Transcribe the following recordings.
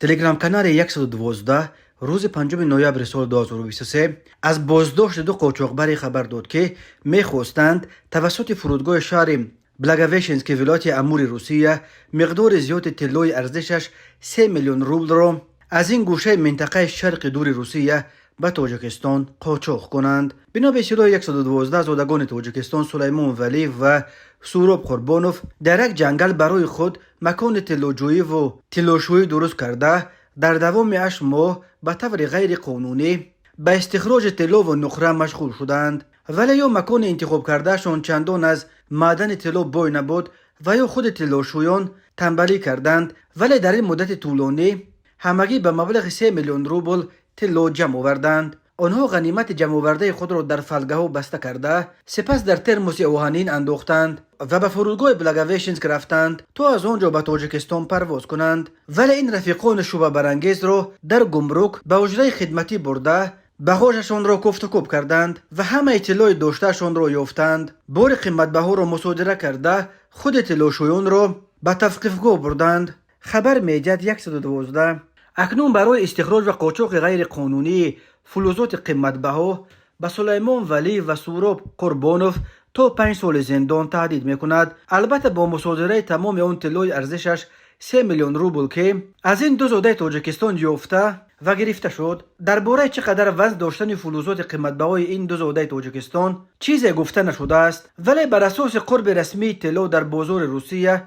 تلگرام کانال 112 روز 5 نوامبر سال 2023 از بازداشت دو قاچاقبر خبر داد که می‌خواستند توسط فرودگاه شهر بلاگاویشنسک ولایت امور روسیه مقدار زیاد طلای ارزشش 3 میلیون روبل را از این گوشه منطقه شرق دور روسیه به تاجیکستان قاچاق کنند. بنا به اطلاع 112 زادگان تاجیکستان سلیمان ولی و سوراب قربانوف در یک جنگل برای خود مکان طلاجویی و طلاشویی درست کرده در دوام 8 ماه به طور غیر قانونی به استخراج طلا و نقره مشغول شدند، ولی یا مکان انتخاب کردهشان چندان از معدن طلا بای نبود و یا خود طلاشویان تنبلی کردند، ولی در این مدت طولانی همگی به مبلغ 3 میلیون روبل طلا جمع آوردند. آنها غنیمت جمع آورده خود را در فلگه ها بسته کرده سپس در ترموس آهنین انداختند و به فرودگاه بلاگاویشنسک رفتند تا از آنجا به تاجیکستان پرواز کنند، ولی این رفیقان شبهه برانگیز را در گمرک به حجره خدمتی برده بغاژشان را کفت و کوب کردند و همه اطلاع داشتهشان را یافتند. بار قیمتبها را مصادره کرده خود طلاشویان را به توقیفگاه بردند. خبر میدهد 112 اکنون برای استخراج و قاچاق غیر قانونی فلزات قیمتبها به سلیمان ولی و سوراب قربانوف تا 5 سال زندان تهدید میکند، البته با مصادره تمام اون طلای ارزشش 3 میلیون روبل که از این دو زاده تاجیکستان یافته و گرفته شد. درباره چقدر وزن داشتن فلزات قیمتبهای این دو زاده تاجیکستان چیزی گفته نشده است، ولی بر اساس قرب رسمی طلا در بازار روسیه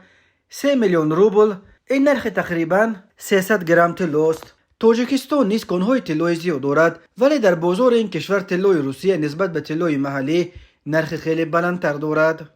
3 میلیون روبل این نرخ تقریباً 300 گرم طلا است. تاجیکستان نیز کانهای طلای زیاد دارد، ولی در بازار این کشور طلای روسیه نسبت به طلای محلی نرخ خیلی بلندتر دارد.